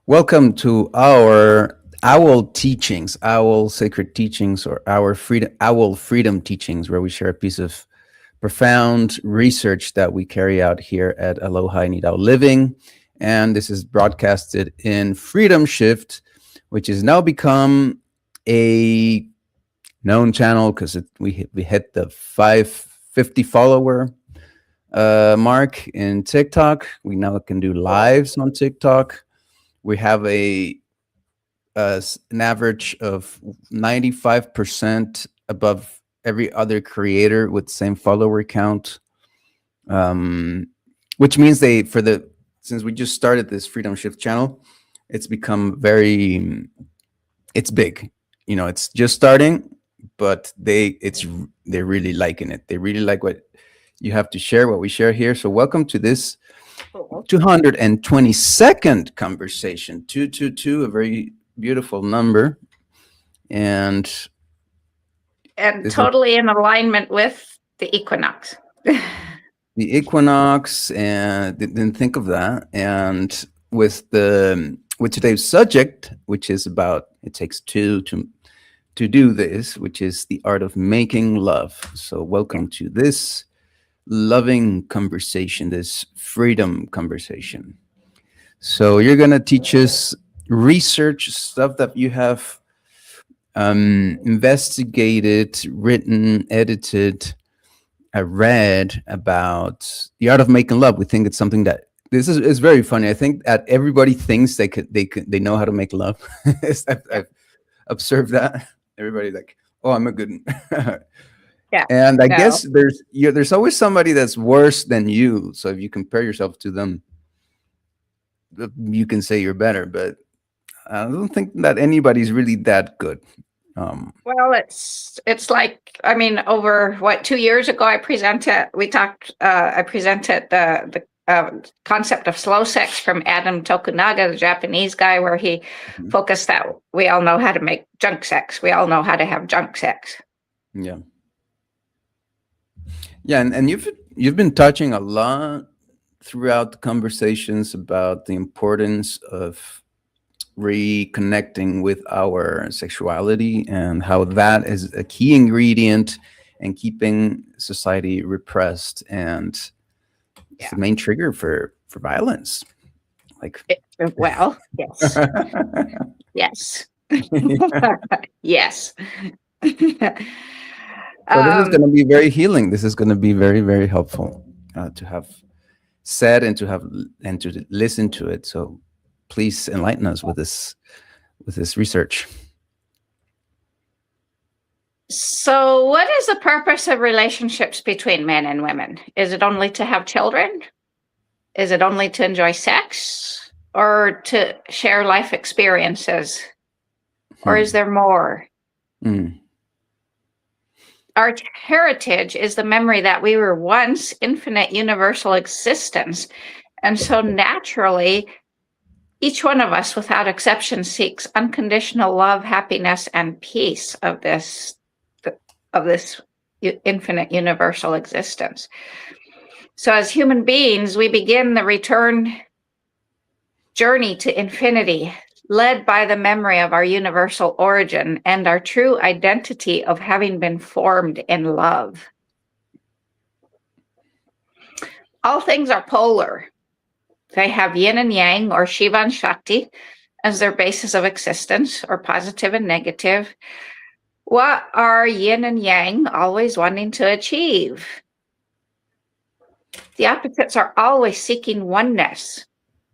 Welcome to our Owl Teachings, Owl Sacred Teachings, or our freedom, Owl Freedom Teachings, where we share a piece of profound research that we carry out here at Aloha Nidao Living. And this is broadcasted in Freedom Shift, which has now become a known channel because we hit the 550 follower mark in TikTok. We now can do lives on TikTok. We have an average of 95% above every other creator with same follower count, which means since we just started this Freedom Shift channel, it's become it's big. It's just starting, but they're really liking it. They really like what you have to share, what we share here. So welcome to this 222nd conversation. 222, a very beautiful number, and totally in alignment with the equinox. The equinox, and didn't think of that. And with today's subject, which is about it takes two to do this, which is the art of making love. So welcome to this loving conversation, this freedom conversation. So you're going to teach us research stuff that you have investigated, written, edited, read about the art of making love. We think it's something that it's very funny. I think that everybody thinks they know how to make love. I've observed that. Everybody's like, oh, I'm a good one. Yeah. And I guess there's always somebody that's worse than you. So if you compare yourself to them, you can say you're better, but I don't think that anybody's really that good. Well, it's like, I mean, over 2 years ago, I presented the concept of slow sex from Adam Tokunaga, the Japanese guy, where he focused that we all know how to make junk sex. We all know how to have junk sex. Yeah. Yeah, and you've been touching a lot throughout the conversations about the importance of reconnecting with our sexuality and how that is a key ingredient in keeping society repressed, and it's the main trigger for violence. Well, yes. Yes. Yes. So this is going to be very healing. This is going to be very, very helpful to have said and to listen to it. So please enlighten us with this research. So what is the purpose of relationships between men and women? Is it only to have children? Is it only to enjoy sex, or to share life experiences? Or is there more? Our heritage is the memory that we were once infinite universal existence. And so naturally, each one of us, without exception, seeks unconditional love, happiness, and peace of this infinite universal existence. So as human beings, we begin the return journey to infinity, led by the memory of our universal origin and our true identity of having been formed in love. All things are polar. They have yin and yang, or Shiva and Shakti, as their basis of existence, or positive and negative. What are yin and yang always wanting to achieve? The opposites are always seeking oneness.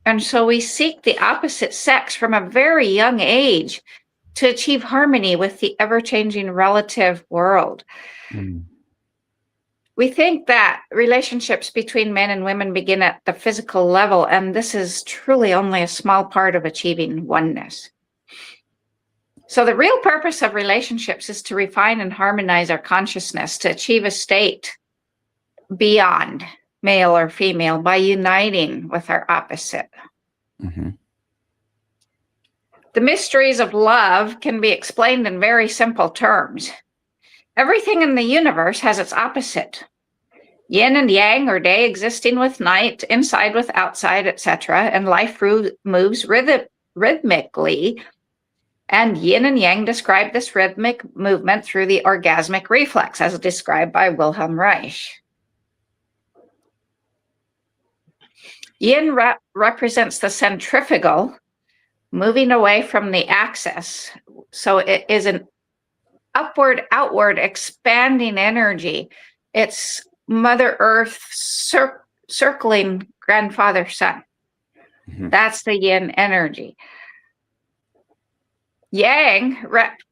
And so we seek the opposite sex from a very young age to achieve harmony with the ever-changing relative world. We think that relationships between men and women begin at the physical level, and this is truly only a small part of achieving oneness. So the real purpose of relationships is to refine and harmonize our consciousness, to achieve a state beyond male or female by uniting with our opposite. The mysteries of love can be explained in very simple terms. Everything in the universe has its opposite. Yin and yang, or day existing with night, inside with outside, etc. And life moves rhythmically, and yin and yang describe this rhythmic movement through the orgasmic reflex, as described by Wilhelm Reich. Yin represents the centrifugal, moving away from the axis. So it is an upward, outward, expanding energy. It's Mother Earth circling Grandfather Sun. Mm-hmm. That's the yin energy. Yang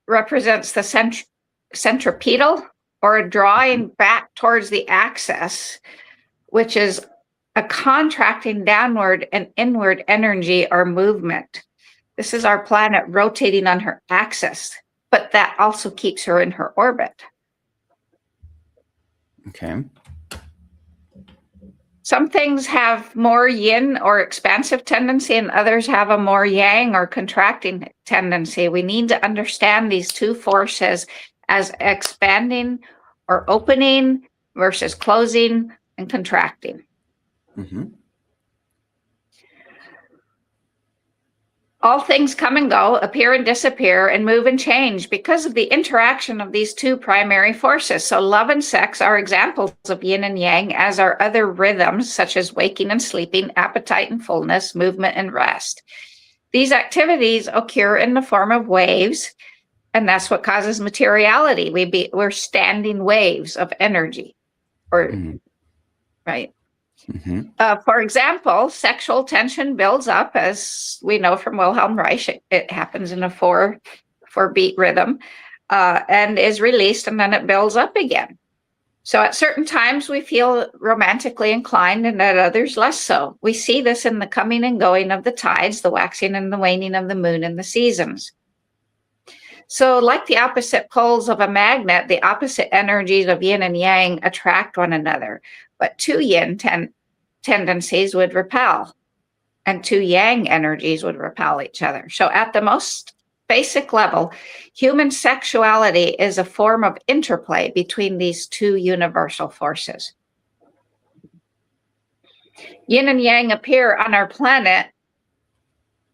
represents the centripetal, or drawing back towards the axis, which is a contracting downward and inward energy or movement. This is our planet rotating on her axis, but that also keeps her in her orbit. Okay. Some things have more yin or expansive tendency, and others have a more yang or contracting tendency. We need to understand these two forces as expanding or opening versus closing and contracting. Mm-hmm. All things come and go, appear and disappear, and move and change because of the interaction of these two primary forces. So love and sex are examples of yin and yang, as are other rhythms such as waking and sleeping, appetite and fullness, movement and rest. These activities occur in the form of waves, and that's what causes materiality. We're standing waves of energy, or right? Mm-hmm. For example, sexual tension builds up, as we know from Wilhelm Reich. It happens in a 4-beat rhythm and is released, and then it builds up again. So at certain times we feel romantically inclined, and at others less so. We see this in the coming and going of the tides, the waxing and the waning of the moon, and the seasons. So like the opposite poles of a magnet, the opposite energies of yin and yang attract one another. But two yin tendencies would repel, and two yang energies would repel each other. So at the most basic level, human sexuality is a form of interplay between these two universal forces. Yin and yang appear on our planet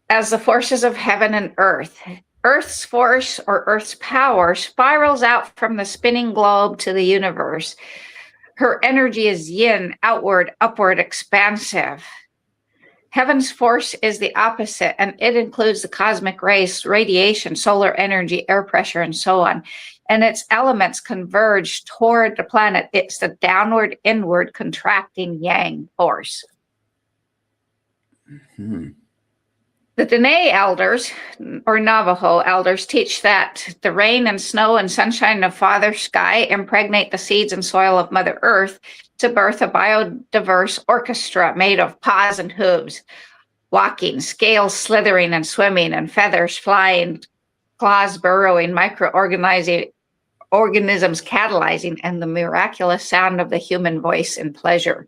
as the forces of heaven and earth. Earth's force, or Earth's power, spirals out from the spinning globe to the universe. Her energy is yin, outward, upward, expansive. Heaven's force is the opposite, and it includes the cosmic rays, radiation, solar energy, air pressure, and so on. And its elements converge toward the planet. It's the downward, inward, contracting yang force. Mm-hmm. The Dene elders, or Navajo elders, teach that the rain and snow and sunshine of Father Sky impregnate the seeds and soil of Mother Earth to birth a biodiverse orchestra made of paws and hooves, walking, scales slithering and swimming, and feathers flying, claws burrowing, microorganisms catalyzing, and the miraculous sound of the human voice in pleasure.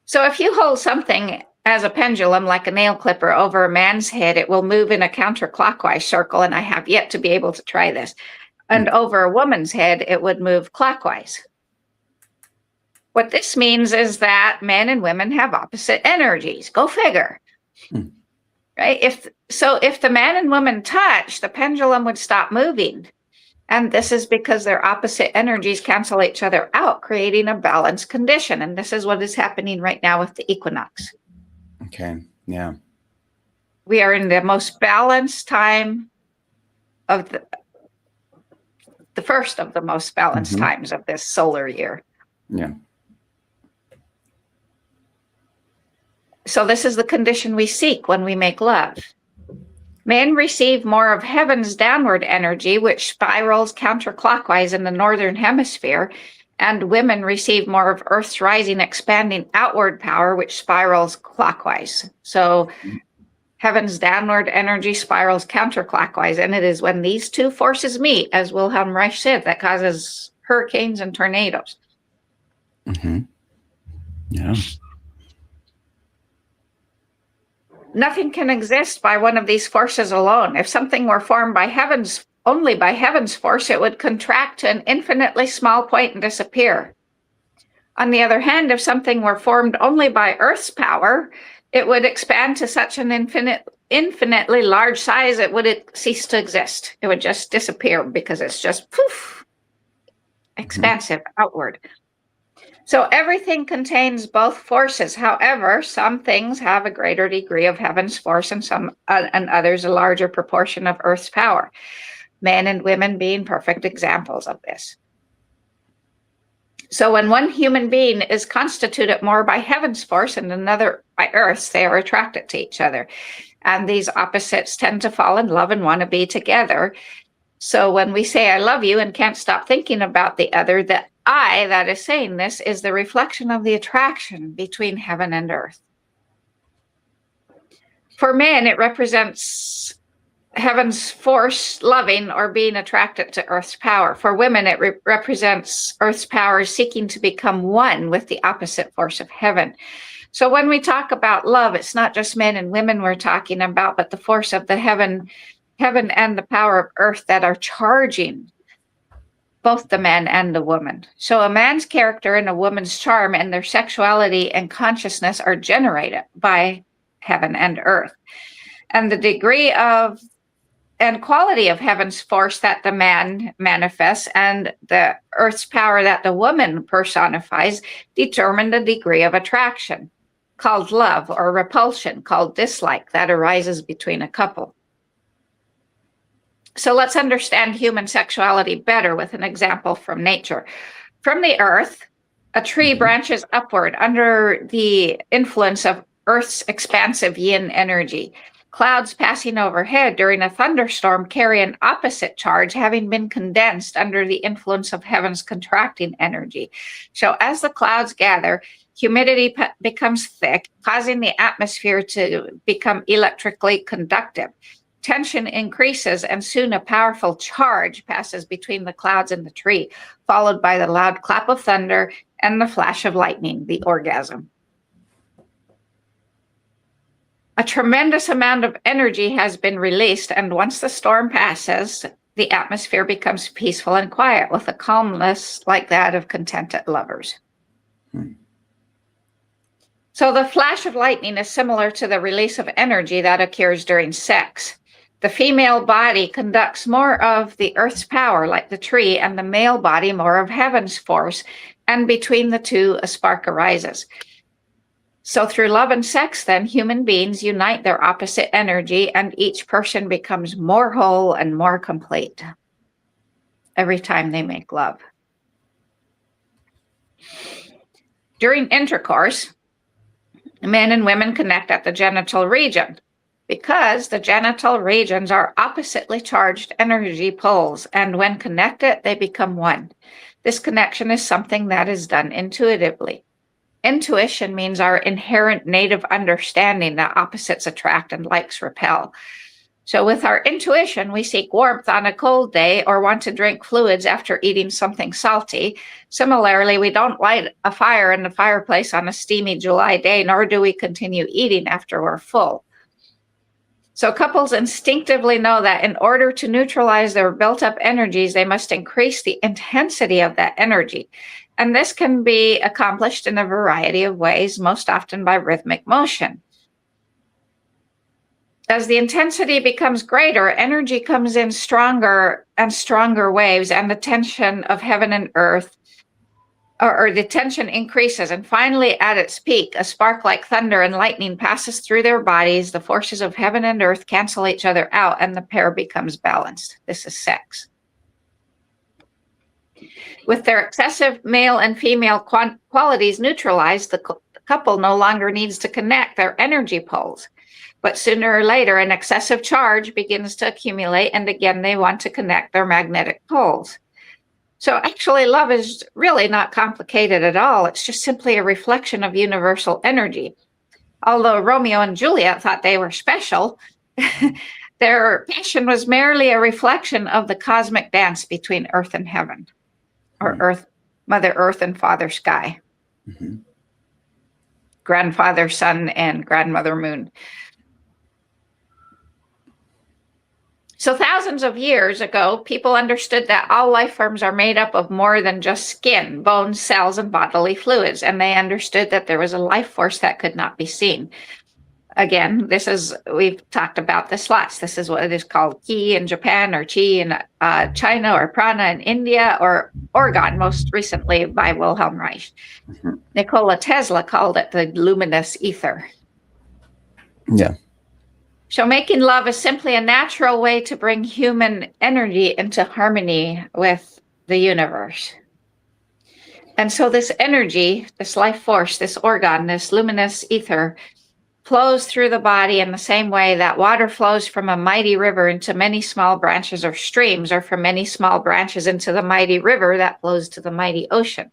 So if you hold something as a pendulum, like a nail clipper, over a man's head, it will move in a counterclockwise circle, and I have yet to be able to try this. And over a woman's head, it would move clockwise. What this means is that men and women have opposite energies. Go figure. Right? If the man and woman touch, the pendulum would stop moving. And this is because their opposite energies cancel each other out, creating a balanced condition. And this is what is happening right now with the equinox. Okay, yeah. We are in the most balanced time of the first of the most balanced times of this solar year. Yeah. So this is the condition we seek when we make love. Men receive more of heaven's downward energy, which spirals counterclockwise in the northern hemisphere, and women receive more of Earth's rising, expanding outward power, which spirals clockwise. So heaven's downward energy spirals counterclockwise, and it is when these two forces meet, as Wilhelm Reich said, that causes hurricanes and tornadoes. Mm-hmm. Yeah. Nothing can exist by one of these forces alone. If something were formed by only by heaven's force, it would contract to an infinitely small point and disappear. On the other hand, if something were formed only by Earth's power, it would expand to such an infinitely large size, it would cease to exist. It would just disappear because it's just poof, expansive outward. So everything contains both forces. However, some things have a greater degree of heaven's force and and others a larger proportion of Earth's power. Men and women being perfect examples of this. So when one human being is constituted more by heaven's force and another by Earth's, they are attracted to each other. And these opposites tend to fall in love and want to be together. So when we say, I love you, and can't stop thinking about the other, the I that is saying this is the reflection of the attraction between heaven and earth. For men, it represents heaven's force loving or being attracted to earth's power. For women, it represents earth's power seeking to become one with the opposite force of heaven. So when we talk about love, it's not just men and women we're talking about, but the force of the heaven and the power of earth that are charging both the man and the woman. So a man's character and a woman's charm and their sexuality and consciousness are generated by heaven and earth. And the degree of and quality of heaven's force that the man manifests and the earth's power that the woman personifies determine the degree of attraction, called love, or repulsion, called dislike, that arises between a couple. So let's understand human sexuality better with an example from nature. From the earth, a tree branches upward under the influence of Earth's expansive yin energy. Clouds passing overhead during a thunderstorm carry an opposite charge, having been condensed under the influence of heaven's contracting energy. So as the clouds gather, humidity becomes thick, causing the atmosphere to become electrically conductive. Tension increases, and soon a powerful charge passes between the clouds and the tree, followed by the loud clap of thunder and the flash of lightning, the orgasm. A tremendous amount of energy has been released, and once the storm passes, the atmosphere becomes peaceful and quiet, with a calmness like that of contented lovers. So the flash of lightning is similar to the release of energy that occurs during sex. The female body conducts more of the earth's power, like the tree, and the male body more of heaven's force, and between the two, a spark arises. So through love and sex, then, human beings unite their opposite energy, and each person becomes more whole and more complete every time they make love. During intercourse, men and women connect at the genital region, because the genital regions are oppositely charged energy poles, and when connected, they become one. This connection is something that is done intuitively. Intuition means our inherent native understanding that opposites attract and likes repel. So with our intuition, we seek warmth on a cold day or want to drink fluids after eating something salty. Similarly, we don't light a fire in the fireplace on a steamy July day, nor do we continue eating after we're full. So couples instinctively know that in order to neutralize their built-up energies, they must increase the intensity of that energy. And this can be accomplished in a variety of ways, most often by rhythmic motion. As the intensity becomes greater, energy comes in stronger and stronger waves, and the tension of heaven and earth, or the tension increases, and finally at its peak, a spark like thunder and lightning passes through their bodies. The forces of heaven and earth cancel each other out, and the pair becomes balanced. This is sex. With their excessive male and female qualities neutralized, the couple no longer needs to connect their energy poles. But sooner or later, an excessive charge begins to accumulate, and again, they want to connect their magnetic poles. So actually, love is really not complicated at all. It's just simply a reflection of universal energy. Although Romeo and Juliet thought they were special, their passion was merely a reflection of the cosmic dance between earth and heaven, or earth, Mother Earth and Father Sky, Grandfather Sun and Grandmother Moon. So thousands of years ago, people understood that all life forms are made up of more than just skin, bones, cells, and bodily fluids. And they understood that there was a life force that could not be seen. Again, we've talked about this lots. This is what it is called ki in Japan, or chi in China, or prana in India, or organ, most recently by Wilhelm Reich. Mhm. Nikola Tesla called it the luminous ether. Yeah. So making love is simply a natural way to bring human energy into harmony with the universe. And so this energy, this life force, this organ, this luminous ether, flows through the body in the same way that water flows from a mighty river into many small branches or streams, or from many small branches into the mighty river that flows to the mighty ocean.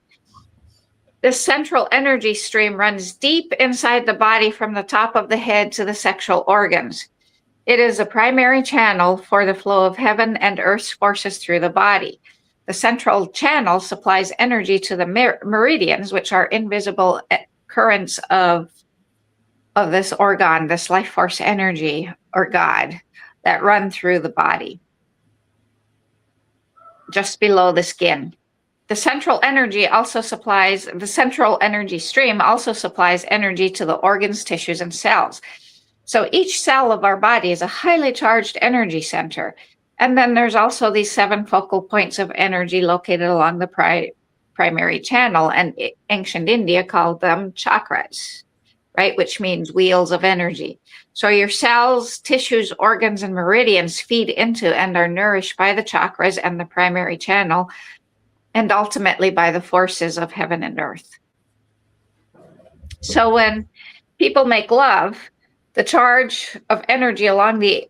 This central energy stream runs deep inside the body from the top of the head to the sexual organs. It is a primary channel for the flow of heaven and earth's forces through the body. The central channel supplies energy to the meridians, which are invisible currents of this organ, this life force energy, or God, that run through the body, just below the skin. The central energy stream also supplies energy to the organs, tissues, and cells. So each cell of our body is a highly charged energy center. And then there's also these 7 focal points of energy located along the primary channel, and ancient India called them chakras, right? Which means wheels of energy. So your cells, tissues, organs, and meridians feed into and are nourished by the chakras and the primary channel, and ultimately by the forces of heaven and earth. So when people make love, the charge of energy along the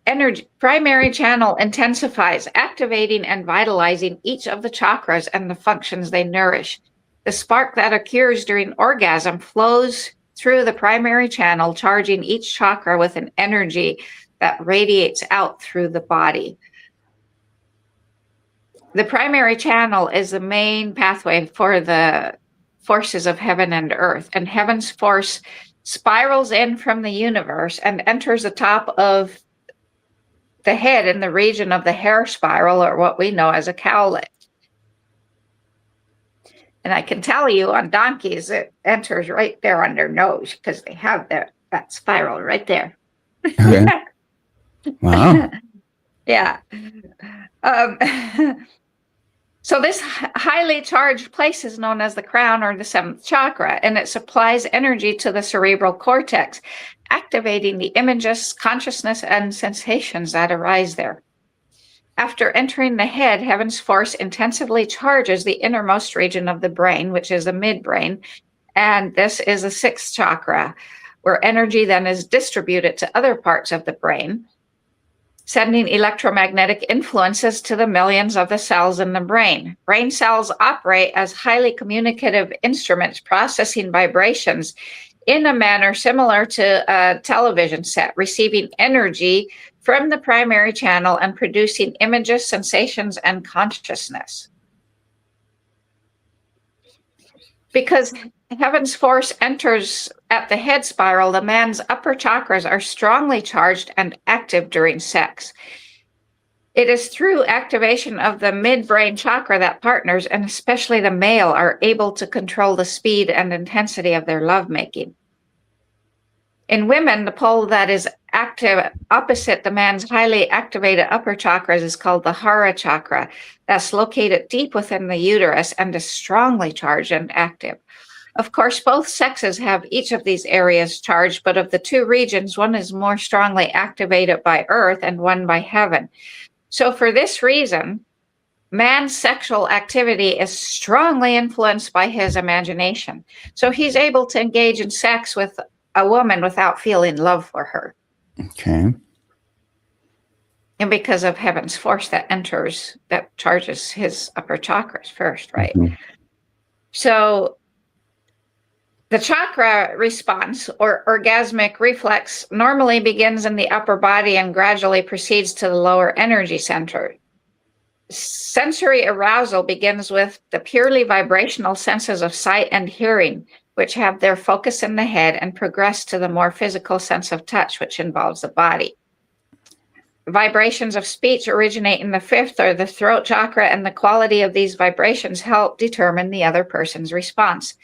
primary channel intensifies, activating and vitalizing each of the chakras and the functions they nourish. The spark that occurs during orgasm flows through the primary channel, charging each chakra with an energy that radiates out through the body. The primary channel is the main pathway for the forces of heaven and earth, and heaven's force spirals in from the universe and enters the top of the head in the region of the hair spiral, or what we know as a cowlet. And I can tell you, on donkeys, it enters right there on their nose, because they have that spiral right there. Okay. Wow. Yeah. So this highly charged place is known as the crown, or the 7th chakra, and it supplies energy to the cerebral cortex, activating the images, consciousness, and sensations that arise there. After entering the head, heaven's force intensively charges the innermost region of the brain, which is the midbrain, and this is the 6th chakra, where energy then is distributed to other parts of the brain, sending electromagnetic influences to the millions of the cells in the brain. Brain cells operate as highly communicative instruments, processing vibrations in a manner similar to a television set, receiving energy from the primary channel and producing images, sensations, and consciousness. Because heaven's force enters at the head spiral, the man's upper chakras are strongly charged and active during sex. It is through activation of the midbrain chakra that partners, and especially the male, are able to control the speed and intensity of their lovemaking. In women, the pole that is active opposite the man's highly activated upper chakras is called the Hara chakra. That's located deep within the uterus and is strongly charged and active. Of course, both sexes have each of these areas charged, but of the 2 regions, one is more strongly activated by earth and one by heaven. So for this reason, man's sexual activity is strongly influenced by his imagination. So he's able to engage in sex with a woman without feeling love for her. Okay. And because of heaven's force that enters, that charges his upper chakras first, right? Mhm. So the chakra response, or orgasmic reflex, normally begins in the upper body and gradually proceeds to the lower energy center. Sensory arousal begins with the purely vibrational senses of sight and hearing, which have their focus in the head, and progress to the more physical sense of touch, which involves the body. Vibrations of speech originate in the fifth or the throat chakra, and the quality of these vibrations help determine the other person's response.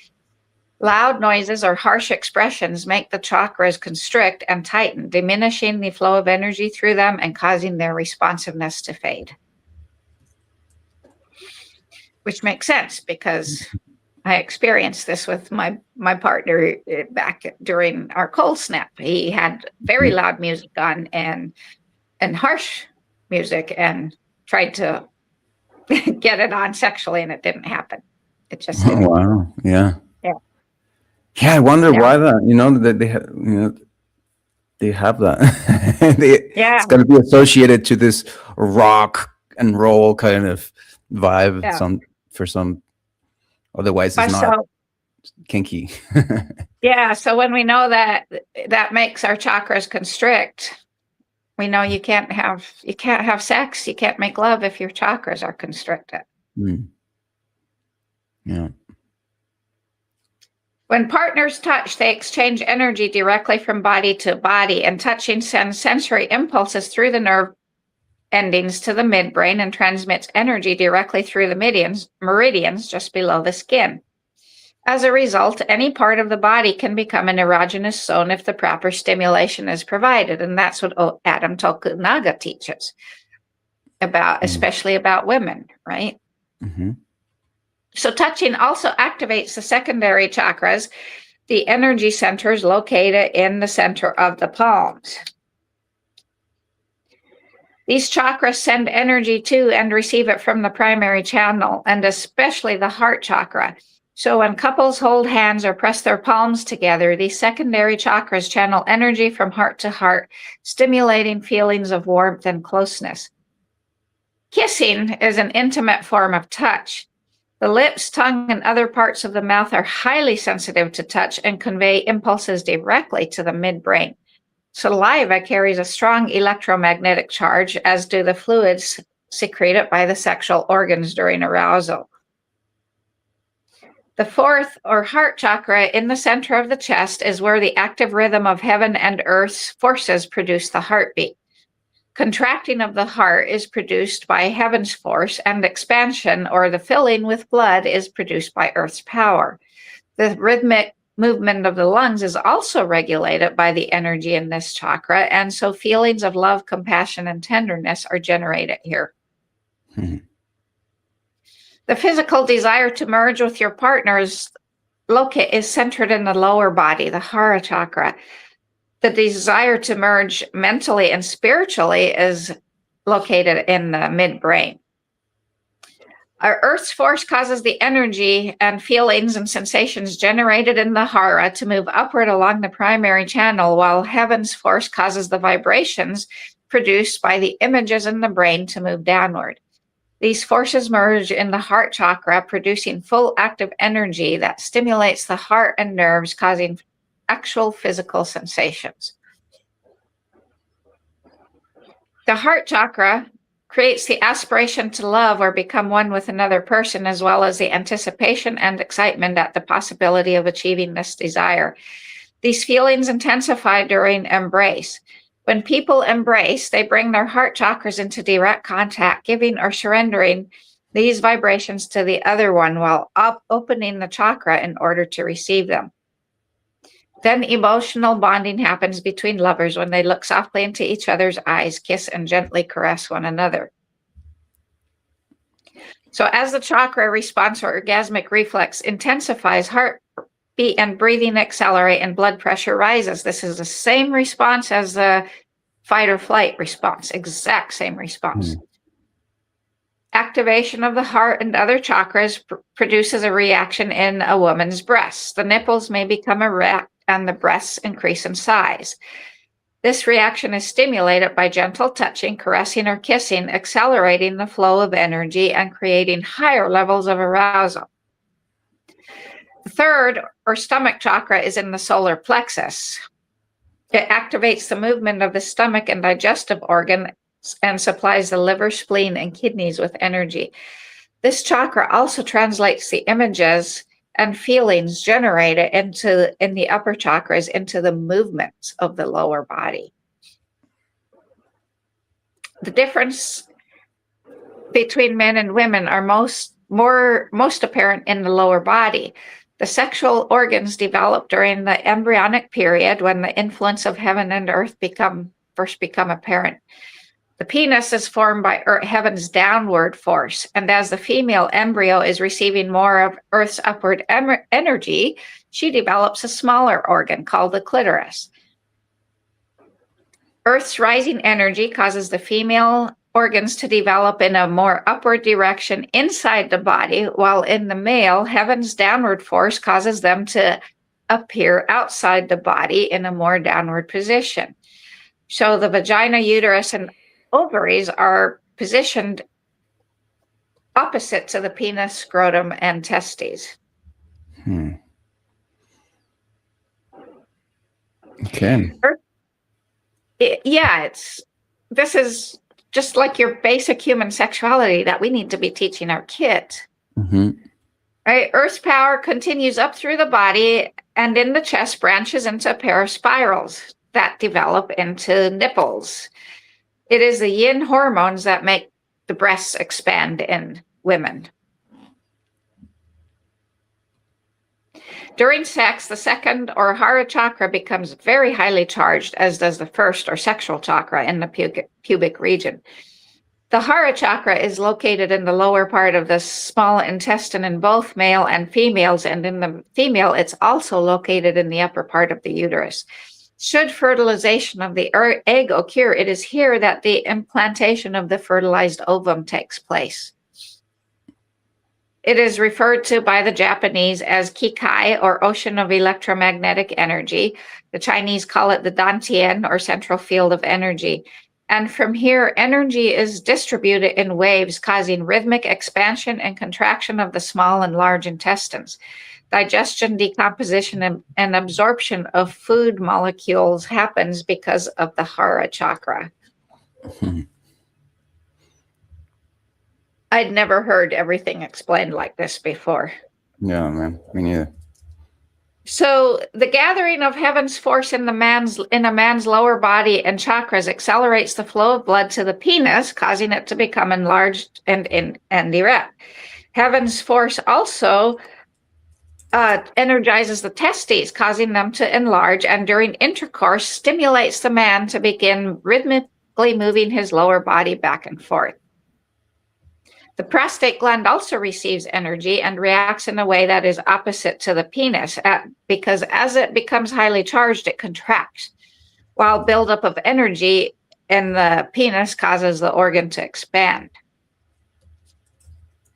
Loud noises or harsh expressions make the chakras constrict and tighten, diminishing the flow of energy through them and causing their responsiveness to fade. Which makes sense because I experienced this with my partner back during our cold snap. He had very loud music on and harsh music and tried to get it on sexually, and it didn't happen. It just didn't. Oh, wow. Yeah. Yeah. Yeah. I wonder why that, that they have, they have that. It's going to be associated to this rock and roll kind of vibe. For some, otherwise it's not kinky. Yeah. So when we know that makes our chakras constrict, we know you can't have sex, you can't make love if your chakras are constricted. Yeah. When partners touch, they exchange energy directly from body to body, and touching sends sensory impulses through the nerve endings to the midbrain and transmits energy directly through the meridians just below the skin. As a result, any part of the body can become an erogenous zone if the proper stimulation is provided, and that's what Adam Tokunaga teaches about, especially about women, right? Mm-hmm. So touching also activates the secondary chakras, the energy centers located in the center of the palms. These chakras send energy to and receive it from the primary channel, and especially the heart chakra. So when couples hold hands or press their palms together, these secondary chakras channel energy from heart to heart, stimulating feelings of warmth and closeness. Kissing is an intimate form of touch. The lips, tongue, and other parts of the mouth are highly sensitive to touch and convey impulses directly to the midbrain. Saliva carries a strong electromagnetic charge, as do the fluids secreted by the sexual organs during arousal. The fourth, or heart chakra, in the center of the chest is where the active rhythm of heaven and earth's forces produce the heartbeat. Contracting of the heart is produced by heaven's force, and expansion, or the filling with blood, is produced by earth's power. The rhythmic movement of the lungs is also regulated by the energy in this chakra, and so feelings of love, compassion, and tenderness are generated here. Mm-hmm. The physical desire to merge with your partner is centered in the lower body, the Hara chakra. The desire to merge mentally and spiritually is located in the midbrain. Our Earth's force causes the energy and feelings and sensations generated in the Hara to move upward along the primary channel, while heaven's force causes the vibrations produced by the images in the brain to move downward. These forces merge in the heart chakra, producing full active energy that stimulates the heart and nerves, causing actual physical sensations. The heart chakra creates the aspiration to love or become one with another person, as well as the anticipation and excitement at the possibility of achieving this desire. These feelings intensify during embrace. When people embrace, they bring their heart chakras into direct contact, giving or surrendering these vibrations to the other one while opening the chakra in order to receive them. Then emotional bonding happens between lovers when they look softly into each other's eyes, kiss, and gently caress one another. So as the chakra response or orgasmic reflex intensifies, heartbeat and breathing accelerate and blood pressure rises. This is the same response as the fight or flight response, exact same response. Activation of the heart and other chakras produces a reaction in a woman's breasts. The nipples may become erect and the breasts increase in size. This reaction is stimulated by gentle touching, caressing, or kissing, accelerating the flow of energy and creating higher levels of arousal. The third, or stomach chakra, is in the solar plexus. It activates the movement of the stomach and digestive organ and supplies the liver, spleen, and kidneys with energy. This chakra also translates the images and feelings generated in the upper chakras into the movements of the lower body. The difference between men and women are most apparent in the lower body. The sexual organs develop during the embryonic period when the influence of heaven and earth first become apparent. The penis is formed by heaven's downward force, and as the female embryo is receiving more of Earth's upward energy, she develops a smaller organ called the clitoris. Earth's rising energy causes the female organs to develop in a more upward direction inside the body, while in the male, heaven's downward force causes them to appear outside the body in a more downward position. So the vagina, uterus, and ovaries are positioned opposite to the penis, scrotum, and testes. Okay. This is just like your basic human sexuality that we need to be teaching our kids. Mm-hmm. Right? Earth's power continues up through the body and in the chest branches into a pair of spirals that develop into nipples. It is the yin hormones that make the breasts expand in women. During sex, the second or hara chakra becomes very highly charged, as does the first or sexual chakra in the pubic region. The hara chakra is located in the lower part of the small intestine in both male and females, and in the female, it's also located in the upper part of the uterus. Should fertilization of the egg occur, it is here that the implantation of the fertilized ovum takes place. It is referred to by the Japanese as Kikai, or ocean of electromagnetic energy. The Chinese call it the Dantian, or central field of energy. And from here, energy is distributed in waves, causing rhythmic expansion and contraction of the small and large intestines. Digestion, decomposition, and absorption of food molecules happens because of the hara chakra. Mm-hmm. I'd never heard everything explained like this before. Yeah, man. Me neither. So the gathering of heaven's force in a man's lower body and chakras accelerates the flow of blood to the penis, causing it to become enlarged and erect. Heaven's force also energizes the testes, causing them to enlarge, and during intercourse stimulates the man to begin rhythmically moving his lower body back and forth. The prostate gland also receives energy and reacts in a way that is opposite to the penis, because as it becomes highly charged, it contracts, while buildup of energy in the penis causes the organ to expand.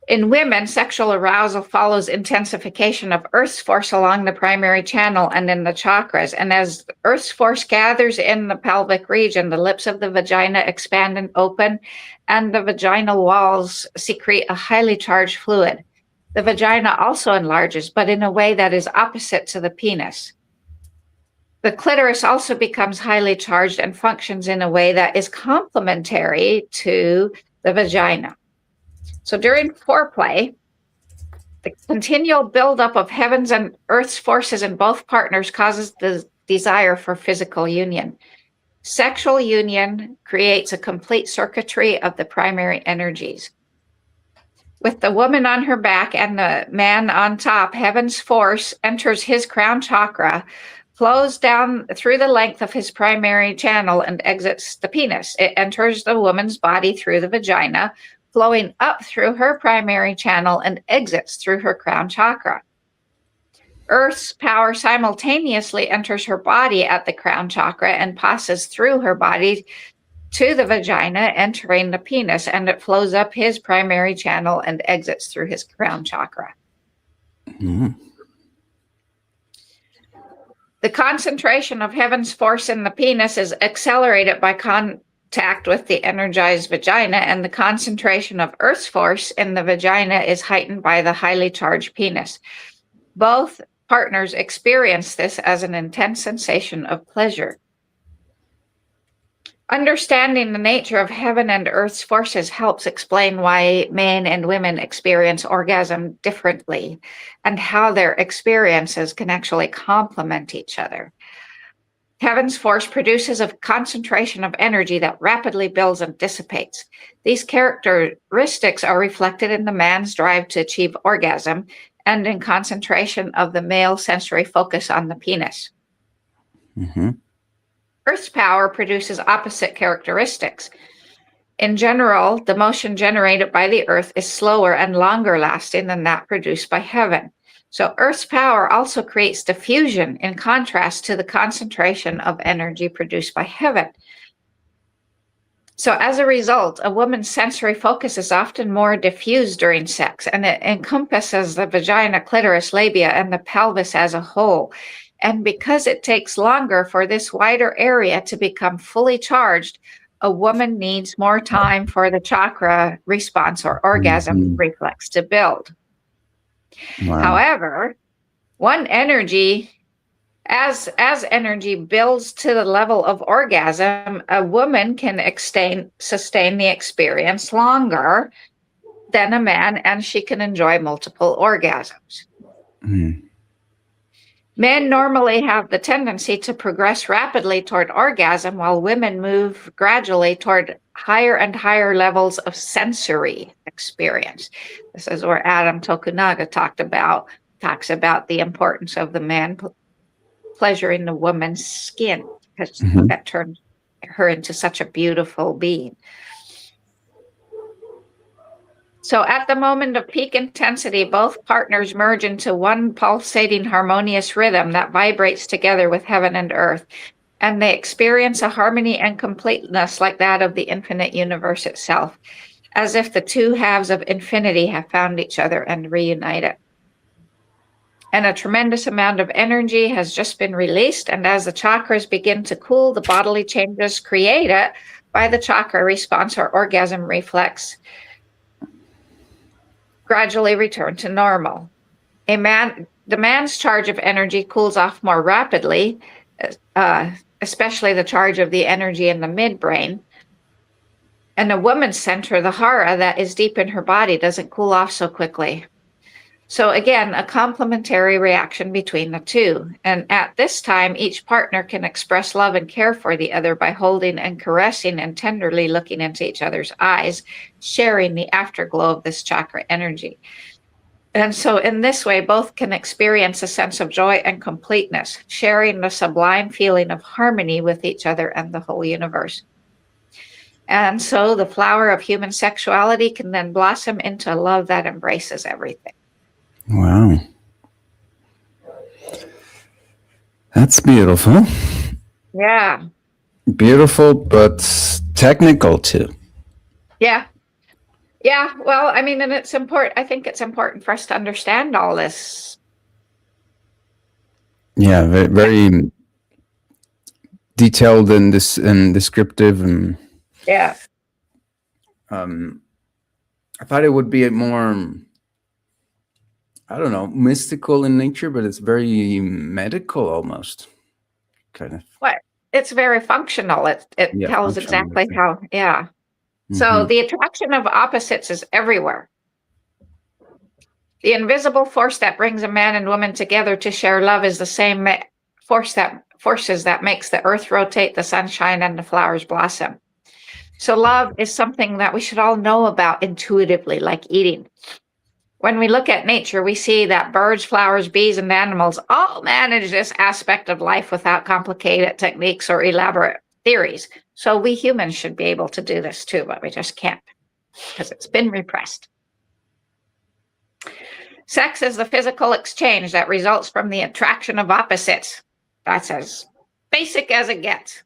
In women, sexual arousal follows intensification of Earth's force along the primary channel and in the chakras. And as Earth's force gathers in the pelvic region, the lips of the vagina expand and open, and the vaginal walls secrete a highly charged fluid. The vagina also enlarges, but in a way that is opposite to the penis. The clitoris also becomes highly charged and functions in a way that is complementary to the vagina. So during foreplay, the continual buildup of heaven's and earth's forces in both partners causes the desire for physical union. Sexual union creates a complete circuitry of the primary energies. With the woman on her back and the man on top, heaven's force enters his crown chakra, flows down through the length of his primary channel, and exits the penis. It enters the woman's body through the vagina, flowing up through her primary channel and exits through her crown chakra. Earth's power simultaneously enters her body at the crown chakra and passes through her body to the vagina, entering the penis, and it flows up his primary channel and exits through his crown chakra. Mm-hmm. The concentration of heaven's force in the penis is accelerated by contact with the energized vagina, and the concentration of Earth's force in the vagina is heightened by the highly charged penis. Both partners experience this as an intense sensation of pleasure. Understanding the nature of heaven and earth's forces helps explain why men and women experience orgasm differently and how their experiences can actually complement each other. Heaven's force produces a concentration of energy that rapidly builds and dissipates. These characteristics are reflected in the man's drive to achieve orgasm and in concentration of the male sensory focus on the penis. Mm-hmm. Earth's power produces opposite characteristics. In general, the motion generated by the earth is slower and longer lasting than that produced by heaven. So Earth's power also creates diffusion in contrast to the concentration of energy produced by heaven. So as a result, a woman's sensory focus is often more diffused during sex, and it encompasses the vagina, clitoris, labia, and the pelvis as a whole. And because it takes longer for this wider area to become fully charged, a woman needs more time for the chakra response or orgasm reflex to build. Wow. However, as energy builds to the level of orgasm, a woman can sustain the experience longer than a man, and she can enjoy multiple orgasms. Mm. Men normally have the tendency to progress rapidly toward orgasm, while women move gradually toward higher and higher levels of sensory experience. This is where Adam Tokunaga talks about the importance of the man pleasuring the woman's skin, because that turns her into such a beautiful being. So at the moment of peak intensity, both partners merge into one pulsating harmonious rhythm that vibrates together with heaven and earth, and they experience a harmony and completeness like that of the infinite universe itself, as if the two halves of infinity have found each other and reunited. And a tremendous amount of energy has just been released, and as the chakras begin to cool, the bodily changes created by the chakra response or orgasm reflex gradually return to normal. The man's charge of energy cools off more rapidly, especially the charge of the energy in the midbrain. And a woman's center, the hara that is deep in her body, doesn't cool off so quickly. So again, a complementary reaction between the two. And at this time, each partner can express love and care for the other by holding and caressing and tenderly looking into each other's eyes, sharing the afterglow of this chakra energy. And so in this way, both can experience a sense of joy and completeness, sharing the sublime feeling of harmony with each other and the whole universe. And so the flower of human sexuality can then blossom into a love that embraces everything. Wow. That's beautiful. Yeah. Beautiful, but technical too. Yeah. Yeah. Well, I mean, and it's important. I think it's important for us to understand all this. Yeah, very, very detailed and descriptive, and yeah. I thought it would be a more, I don't know, mystical in nature, but it's very medical almost, kind of. What? It's very functional. It tells exactly how. Yeah. So the attraction of opposites is everywhere. The invisible force that brings a man and woman together to share love is the same forces that makes the earth rotate, the sun shine, and the flowers blossom. So love is something that we should all know about intuitively, like eating. When we look at nature, we see that birds, flowers, bees, and animals all manage this aspect of life without complicated techniques or elaborate theories. So we humans should be able to do this too, but we just can't because it's been repressed. Sex is the physical exchange that results from the attraction of opposites. That's as basic as it gets.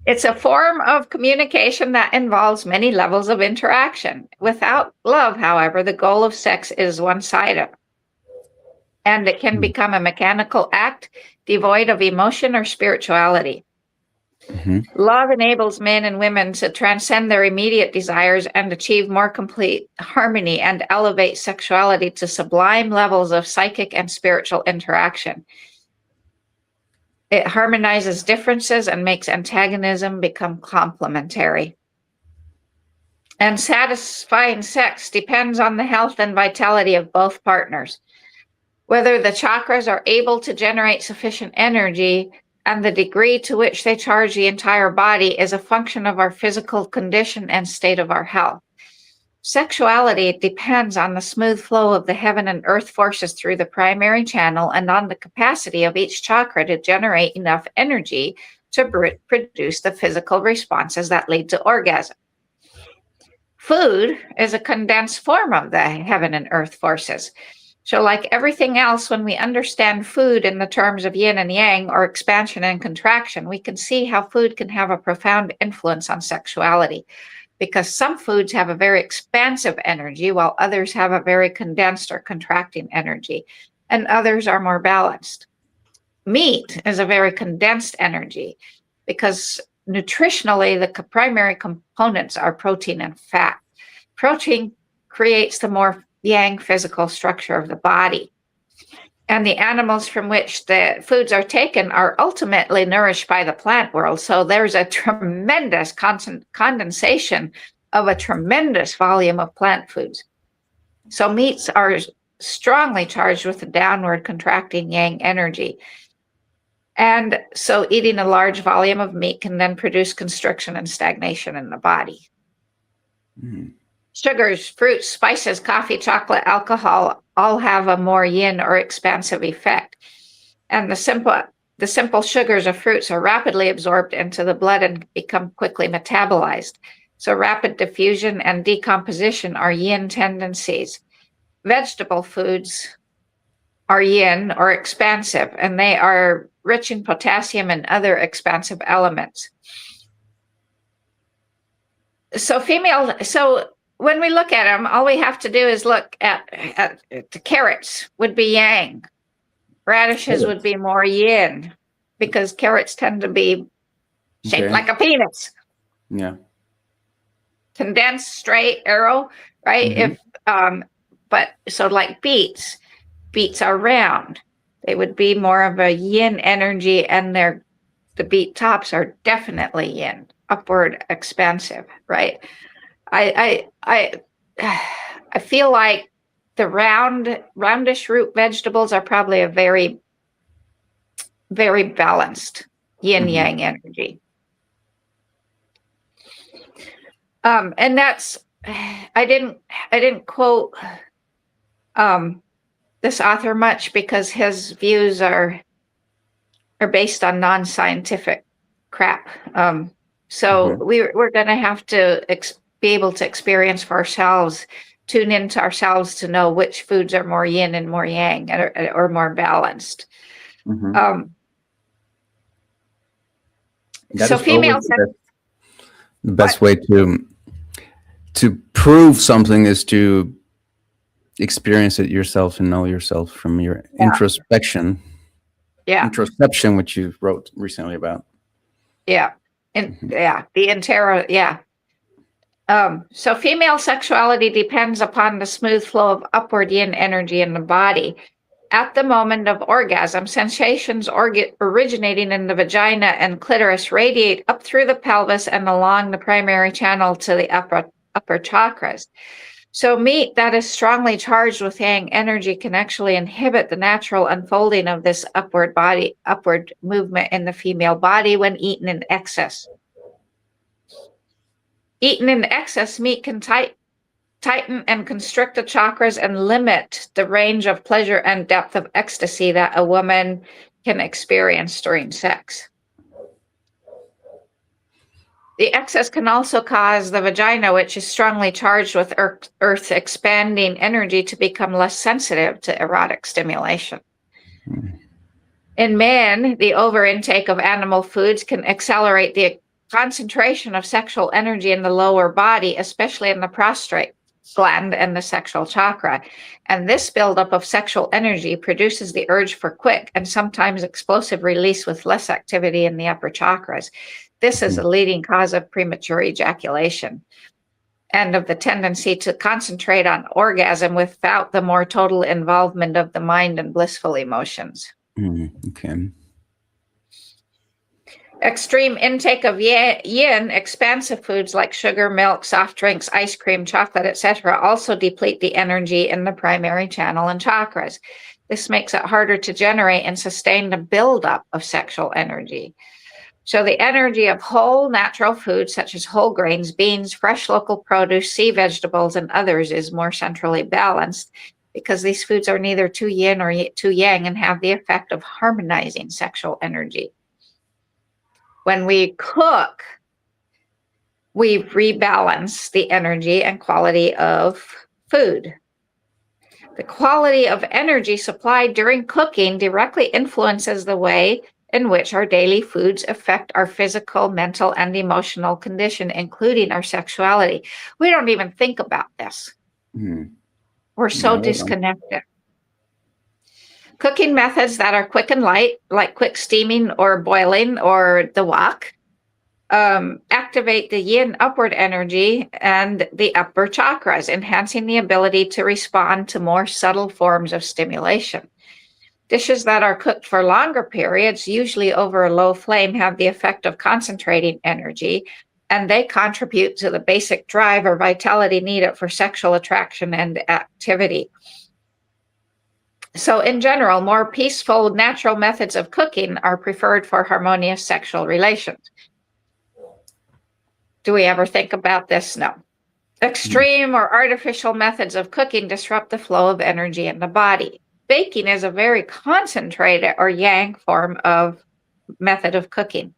It's a form of communication that involves many levels of interaction. Without love, however, the goal of sex is one-sided, and it can become a mechanical act devoid of emotion or spirituality. Love enables men and women to transcend their immediate desires and achieve more complete harmony and elevate sexuality to sublime levels of psychic and spiritual interaction. It harmonizes differences and makes antagonism become complementary. And satisfying sex depends on the health and vitality of both partners. Whether the chakras are able to generate sufficient energy and the degree to which they charge the entire body is a function of our physical condition and state of our health. Sexuality depends on the smooth flow of the heaven and earth forces through the primary channel and on the capacity of each chakra to generate enough energy to produce the physical responses that lead to orgasm. Food is a condensed form of the heaven and earth forces. So like everything else, when we understand food in the terms of yin and yang or expansion and contraction, we can see how food can have a profound influence on sexuality, because some foods have a very expansive energy while others have a very condensed or contracting energy, and others are more balanced. Meat is a very condensed energy because nutritionally the primary components are protein and fat. Protein creates the more yang physical structure of the body. And the animals from which the foods are taken are ultimately nourished by the plant world. So there's a tremendous condensation of a tremendous volume of plant foods. So meats are strongly charged with a downward contracting yang energy. And so eating a large volume of meat can then produce constriction and stagnation in the body. Mm-hmm. Sugars, fruits, spices, coffee, chocolate, alcohol all have a more yin or expansive effect. And the simple sugars of fruits are rapidly absorbed into the blood and become quickly metabolized. So rapid diffusion and decomposition are yin tendencies. Vegetable foods are yin or expansive, and they are rich in potassium and other expansive elements. So when we look at them, all we have to do is look at the carrots would be yang. Radishes would be more yin, because carrots tend to be shaped like a penis. Yeah. Condensed, straight, arrow, right? Mm-hmm. But so like beets are round. They would be more of a yin energy, and the beet tops are definitely yin, upward, expansive, right? I feel like the roundish root vegetables are probably a very, very balanced yin yang energy. And that's, I didn't quote this author much because his views are based on non-scientific crap. So we're going to have to be able to experience for ourselves, tune into ourselves to know which foods are more yin and more yang, or more balanced. That so is females the best way to prove something is to experience it yourself and know yourself from your introspection. Yeah. Introspection, which you wrote recently about. Yeah. And the entero, so female sexuality depends upon the smooth flow of upward yin energy in the body. At the moment of orgasm, sensations originating in the vagina and clitoris radiate up through the pelvis and along the primary channel to the upper chakras. So meat that is strongly charged with yang energy can actually inhibit the natural unfolding of this upward movement in the female body when eaten in excess. Eaten in excess, meat can tighten and constrict the chakras and limit the range of pleasure and depth of ecstasy that a woman can experience during sex. The excess can also cause the vagina, which is strongly charged with earth expanding energy, to become less sensitive to erotic stimulation. In men, the over-intake of animal foods can accelerate the concentration of sexual energy in the lower body, especially in the prostrate gland and the sexual chakra. And this buildup of sexual energy produces the urge for quick and sometimes explosive release with less activity in the upper chakras. This is a leading cause of premature ejaculation and of the tendency to concentrate on orgasm without the more total involvement of the mind and blissful emotions. Okay. Extreme intake of yin, expansive foods like sugar, milk, soft drinks, ice cream, chocolate, etc., also deplete the energy in the primary channel and chakras. This makes it harder to generate and sustain the buildup of sexual energy. So the energy of whole natural foods such as whole grains, beans, fresh local produce, sea vegetables, and others is more centrally balanced because these foods are neither too yin or too yang and have the effect of harmonizing sexual energy. When we cook, we rebalance the energy and quality of food. The quality of energy supplied during cooking directly influences the way in which our daily foods affect our physical, mental, and emotional condition, including our sexuality. We don't even think about this. We're so No, we don't. disconnected. Cooking methods that are quick and light, like quick steaming or boiling or the wok, activate the yin upward energy and the upper chakras, enhancing the ability to respond to more subtle forms of stimulation. Dishes that are cooked for longer periods, usually over a low flame, have the effect of concentrating energy, and they contribute to the basic drive or vitality needed for sexual attraction and activity. So, in general, more peaceful, natural methods of cooking are preferred for harmonious sexual relations. Do we ever think about this? No. Extreme or artificial methods of cooking disrupt the flow of energy in the body. Baking is a very concentrated or yang form of method of cooking.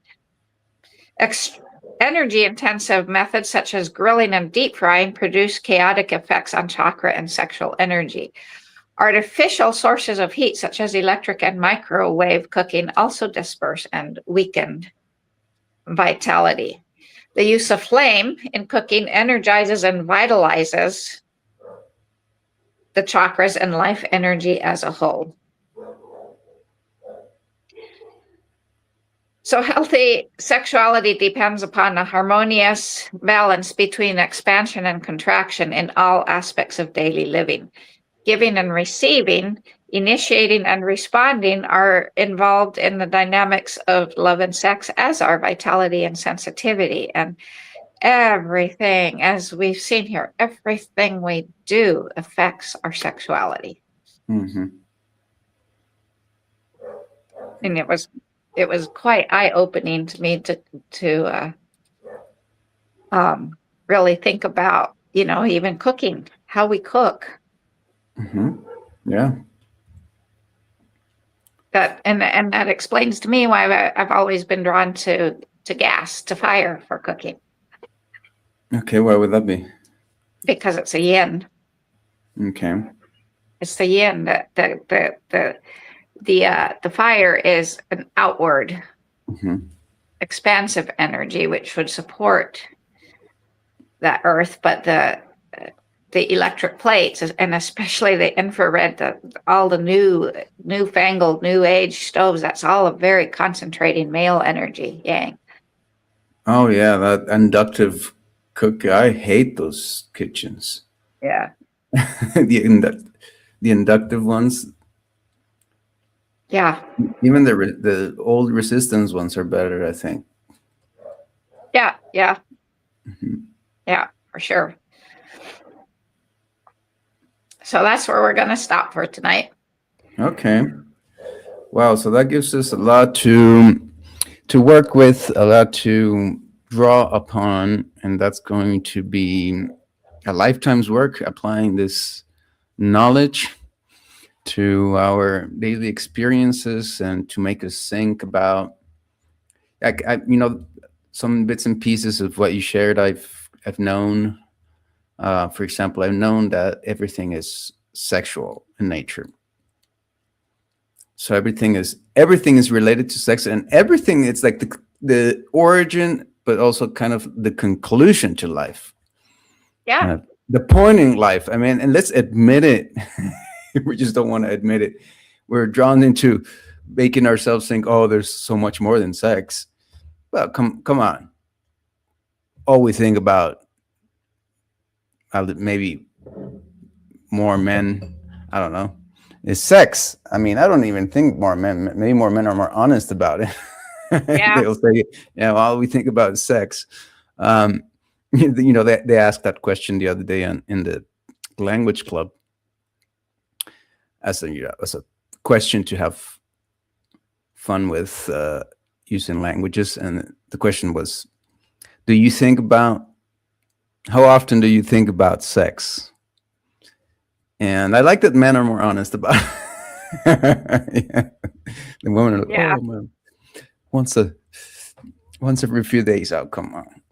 Energy intensive methods such as grilling and deep frying produce chaotic effects on chakra and sexual energy. Artificial sources of heat such as electric and microwave cooking also disperse and weaken vitality. The use of flame in cooking energizes and vitalizes the chakras and life energy as a whole. So healthy sexuality depends upon a harmonious balance between expansion and contraction in all aspects of daily living. Giving and receiving, initiating and responding are involved in the dynamics of love and sex, as are vitality and sensitivity. And everything, as we've seen here, everything we do affects our sexuality. Mm-hmm. And it was quite eye-opening to me to really think about, even cooking, how we cook. Mm-hmm. Yeah. And that explains to me why I've always been drawn to gas, to fire for cooking, Okay, why would that be? because it's a yin. Okay. It's the yin. The fire is an outward, expansive energy, which would support the earth, but the electric plates, and especially the infrared, all the newfangled new age stoves, that's all a very concentrating male energy, yang. Oh yeah, that inductive cook. I hate those kitchens. Yeah. the inductive ones. Yeah. Even the old resistance ones are better, I think. Yeah. Yeah. Yeah, for sure. So that's where we're going to stop for tonight. Okay. Wow. So that gives us a lot to work with, a lot to draw upon, and that's going to be a lifetime's work applying this knowledge to our daily experiences and to make us think about, some bits and pieces of what you shared. I've known. For example, I've known that everything is sexual in nature. So everything is related to sex, and everything, it's like the origin, but also kind of the conclusion to life. Yeah. The point in life. I mean, and let's admit it. We just don't want to admit it. We're drawn into making ourselves think, oh, there's so much more than sex. Well, come on. All we think about, maybe more men, I don't know, is sex. I mean, I don't even think more men, maybe more men are more honest about it. Yeah. They'll say, all we think about is sex. They asked that question the other day in the language club as a question to have fun with using languages, and the question was, do you think about how often do you think about sex? And I like that men are more honest about it. Yeah. The women are like, Yeah. oh man, once a once every few days. Oh, come on.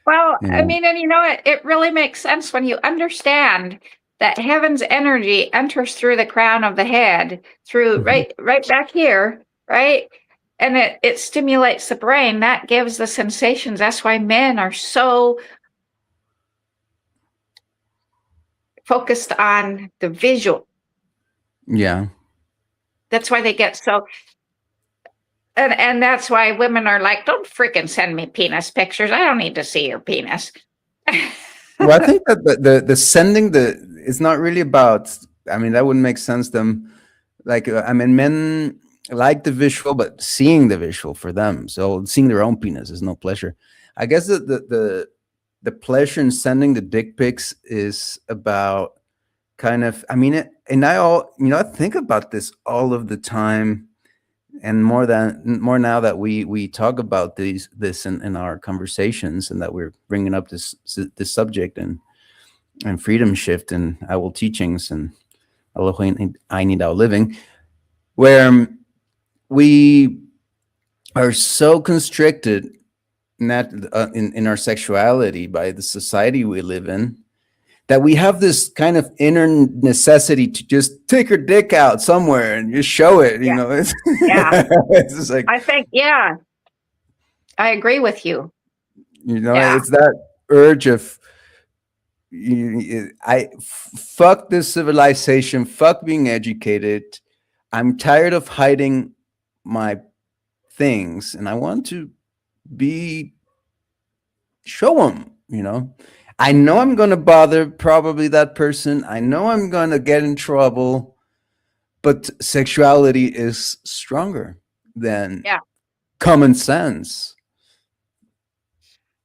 Well, I Yeah. mean, and it really makes sense when you understand that heaven's energy enters through the crown of the head, through Mhm. right back here, right? And it stimulates the brain. That gives the sensations. That's why men are so focused on the visual. Yeah. That's why they get so and that's why women are like, don't freaking send me penis pictures. I don't need to see your penis. Well, I think that the sending the it's not really about. I mean, that wouldn't make sense. Them like I mean, men like the visual, but seeing the visual for them, so seeing their own penis is no pleasure. I guess the pleasure in sending the dick pics is about kind of. I mean, and I think about this all of the time, and more now that we talk about this in our conversations, and that we're bringing up this subject and freedom shift and our teachings and Elohim I need our living, where we are so constricted in our sexuality by the society we live in, that we have this kind of inner necessity to just take our dick out somewhere and just show it. Yeah, It's, yeah. it's just like, I think, yeah, I agree with you. Yeah, it's that urge of fuck this civilization, fuck being educated. I'm tired of hiding my things, and I want to be show them. I know I'm going to bother probably that person. I know I'm going to get in trouble, but sexuality is stronger than yeah. common sense.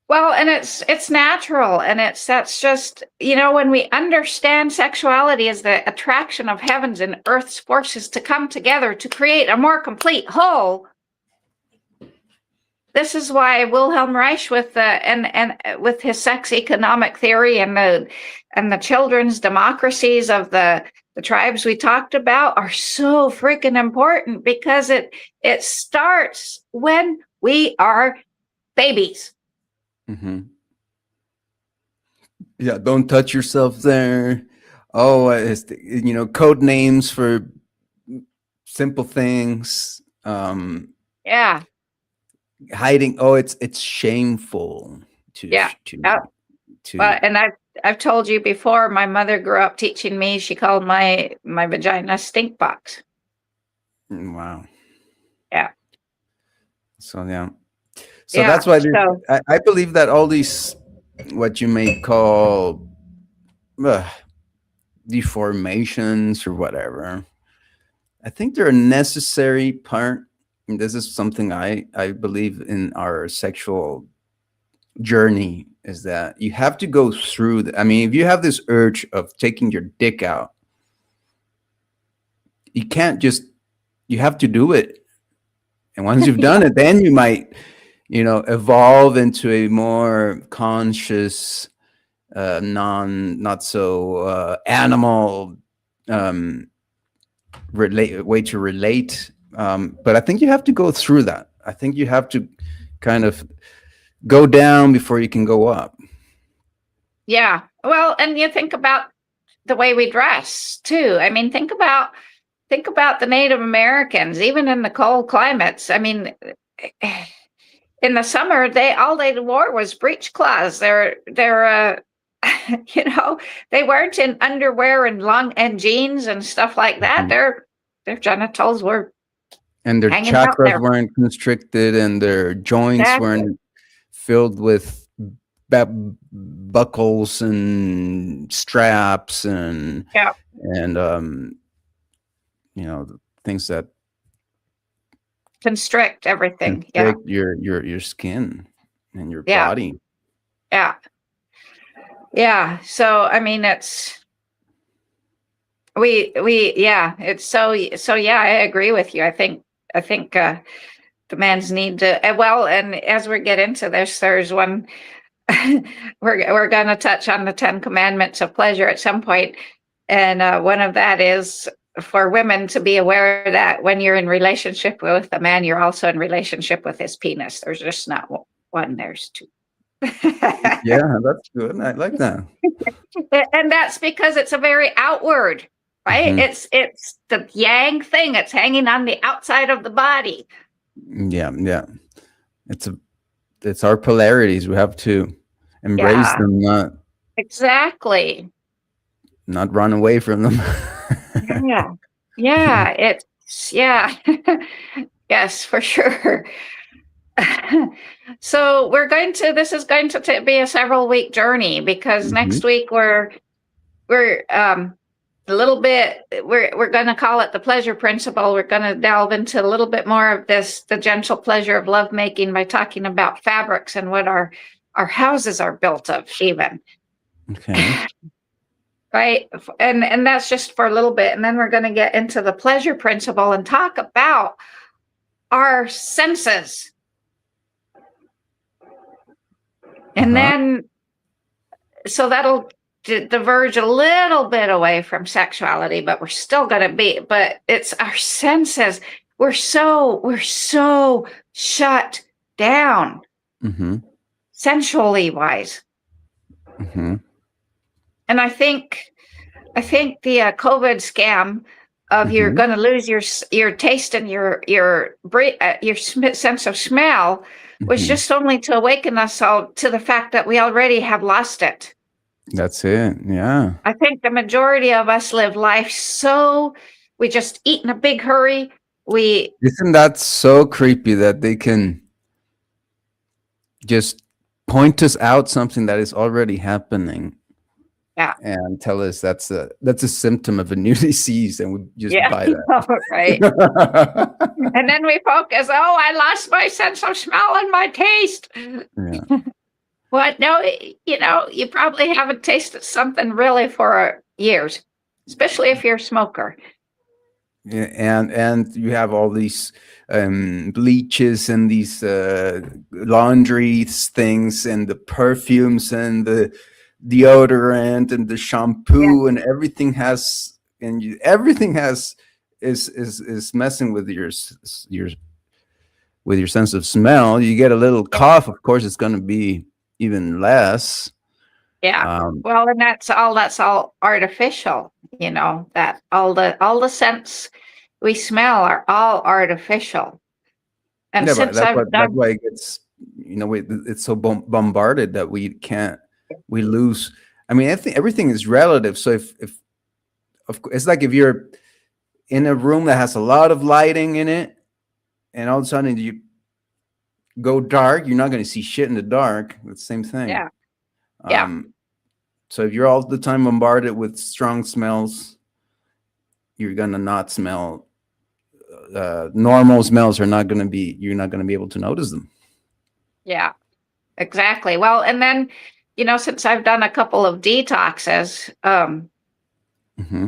Well, and it's natural, and that's just when we understand sexuality as the attraction of heaven's and earth's forces to come together to create a more complete whole. This is why Wilhelm Reich with the and with his sex economic theory and the children's democracies of the tribes we talked about are so freaking important, because it starts when we are babies. Mm-hmm. Yeah, don't touch yourself there. Oh, code names for simple things. Yeah, Hiding. Oh, it's shameful to yeah. to Uh, to. and I've told you before, my mother grew up teaching me. She called my vagina stink box. Wow. Yeah, So yeah. So yeah. that's why So I believe that all these, what you may call uh, deformations or whatever, I think they're a necessary part. And this is something I believe in our sexual journey, is that you have to go through I mean, if you have this urge of taking your dick out, you can't just, you have to do it. And once you've done it, then you might, evolve into a more conscious, not so animal way to relate. But I think you have to go through that. I think you have to kind of go down before you can go up. yeah. Well, and you think about the way we dress too. I mean, think about the Native Americans, even in the cold climates. I mean, in the summer, all they wore was breechcloths. They're they weren't in underwear and jeans and stuff like that. Mhm. Their genitals were And their hanging out chakras there. weren't constricted, and their joints Exactly. weren't filled with buckles and straps Yeah. and things that Constrict everything. Yeah. constrict your skin and your Yeah. body. Yeah. Yeah. So I mean, it's yeah, it's so yeah, I agree with you. I think the man's need to well, and as we get into this, there's one we're going to touch on the 10 commandments of pleasure at some point, and one of that is for women to be aware that when you're in relationship with a man, you're also in relationship with his penis. There's just not one, there's two. Yeah, that's good. I like that. And that's because it's a very outward, right? Hmm. It's the yang thing. It's hanging on the outside of the body. Yeah, yeah. It's a it's our polarities. We have to embrace Yeah, them, exactly. not run away from them. Yeah. Yeah, it's yeah. Yes, for sure. So this is going to be a several week journey because Hmm. next week we're a little bit we're going to call it the pleasure principle. We're going to delve into a little bit more of the gentle pleasure of lovemaking by talking about fabrics and what our houses are built of even. Okay. Right, and that's just for a little bit, and then we're going to get into the pleasure principle and talk about our senses, and Uh-huh. then so that'll diverge a little bit away from sexuality, but we're still going to be, but it's our senses. We're so shut down Hmm. sensually wise. Hmm. And I think the COVID scam of you're Hmm. going to lose your taste and your sense of smell was Hmm. just only to awaken us all to the fact that we already have lost it. That's it. Yeah. I think the majority of us live life so we just eat in a big hurry. We Isn't that so creepy that they can just point us out something that is already happening yeah and tell us that's a symptom of a new disease, and we just yeah buy right. that. And then we focus. Oh, I lost my sense of smell and my taste. Yeah. What? No, you probably haven't tasted something really for years, especially if you're a smoker. Yeah, and you have all these bleaches and these laundry things and the perfumes and the deodorant and the Yeah, shampoo and everything has is messing with your with your sense of smell. You get a little yeah, cough, of course, it's going to be even less. yeah. Um, Well, and that's all artificial. That all the scents we smell are all artificial. And yeah, but since I've that's done, why it gets, it's so bombarded that we can't, we lose. I mean, I think everything is relative. So if it's like if you're in a room that has a lot of lighting in it, and all of a sudden you go dark, you're not going to see shit in the dark. It's the same thing. yeah, yeah, Um, so if you're all the time bombarded with strong smells, you're gonna not smell. Normal smells are not going to be. You're not going to be able to notice them. yeah, exactly. Well, and then, since I've done a couple of detoxes, Hmm.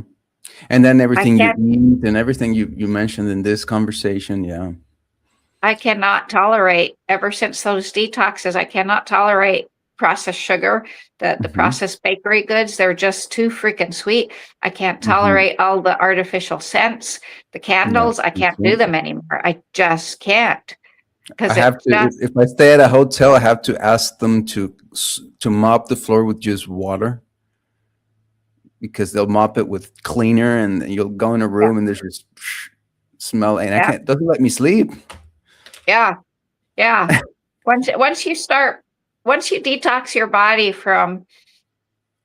And then I everything you can't eat and everything you mentioned in this conversation, yeah. I cannot tolerate, ever since those detoxes, I cannot tolerate processed sugar, the Hmm. processed bakery goods. They're just too freaking sweet. I can't Hmm. tolerate all the artificial scents, the Yeah, candles. I me can't do too. them anymore. I just can't I because have it to just, if I stay at a hotel, I have to ask them to mop the floor with just water because they'll mop it with cleaner, and you'll go in a yeah, room and there's just smell, and I yeah, can't, doesn't let me sleep. yeah, yeah. Once you detox your body from,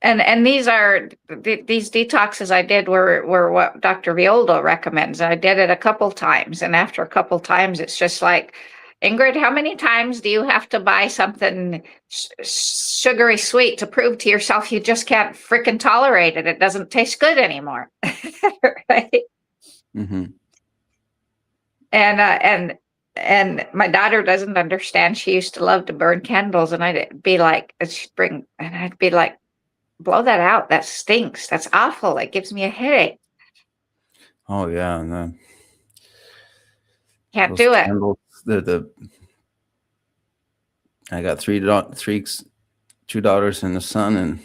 and these detoxes I did were what Dr. Violdo recommends. I did it a couple times, and after a couple times, it's just like, Ingrid, how many times do you have to buy something sugary sweet to prove to yourself you just can't freaking tolerate it? It doesn't taste good anymore, right? Hmm. And my daughter doesn't understand. She used to love to burn candles, and I'd be like, blow that out. That stinks. That's awful. It gives me a headache. Oh yeah, and Can't those do it. candles. The I got three, 2 daughters and a son,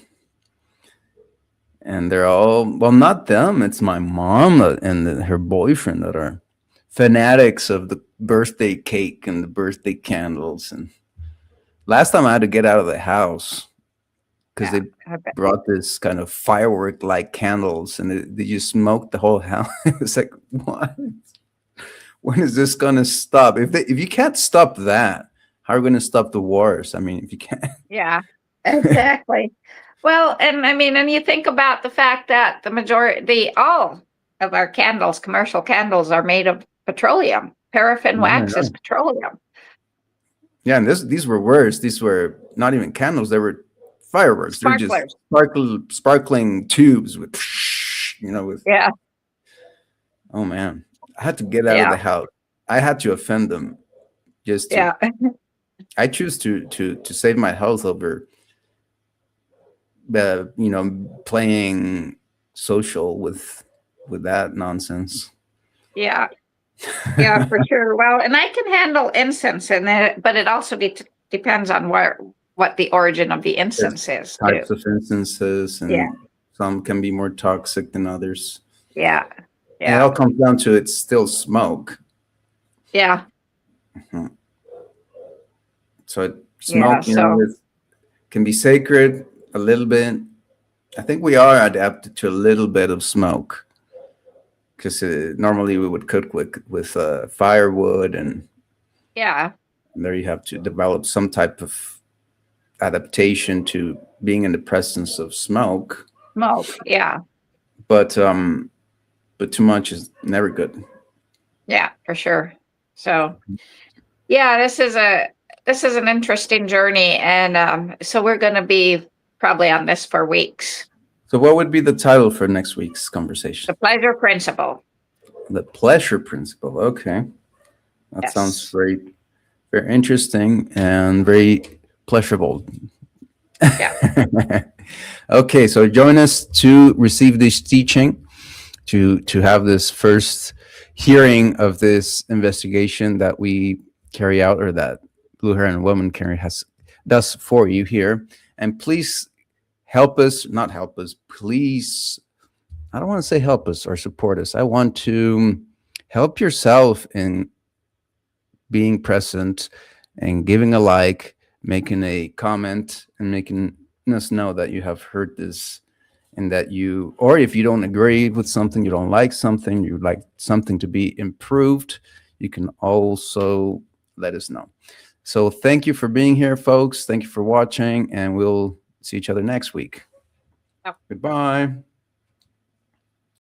and they're all, well, not them. It's my mom and her boyfriend that are fanatics of the birthday cake and the birthday candles. And last time I had to get out of the house because Yeah, they I bet. brought this kind of firework like candles, and they just smoked the whole house. It was like, what? When is this gonna stop? If you can't stop that, how are we gonna stop the wars? I mean, if you can't. Yeah, exactly. Well, and I mean, and you think about the fact that all of our candles, commercial candles, are made of petroleum. Paraffin Yeah, I wax is know. petroleum. Yeah, and these were worse. These were not even candles; they were fireworks. They're just Sparklers. sparkling tubes with, with. Yeah, Oh man, I had to get out of yeah, the house. I had to offend them just to. yeah, I choose to save my health over, playing social with that nonsense. yeah, yeah, for sure. Well, and I can handle incense, but it also depends on what the origin of the There's incense is too. types of instances, Yeah, and some can be more toxic than others. yeah, And it yeah, all comes down to it's still smoke. yeah, Mhm. So yeah. smoke, So it can be sacred a little bit. I think we are adapted to a little bit of smoke because normally we would cook with firewood, yeah, and there you have to develop some type of adaptation to being in the presence of smoke. smoke. Yeah, But too much is never good. yeah, for sure. So yeah, this is an interesting journey, and so we're going to be probably on this for weeks. So, what would be the title for next week's conversation? The pleasure principle. The pleasure principle. Okay, that sounds Yes. very, very interesting and very pleasurable. Yeah. Okay, so join us to receive this teaching, to have this first hearing of this investigation that we carry out, or that Blue Heron Woman does for you here. And please help us, not help us, please. I don't want to say help us or support us. I want to help yourself in being present and giving a like, making a comment, and making us know that you have heard this, and that or if you don't agree with something, you don't like something, you'd like something to be improved, you can also let us know. So thank you for being here, folks. Thank you for watching, and we'll see each other next week. Yep. Goodbye.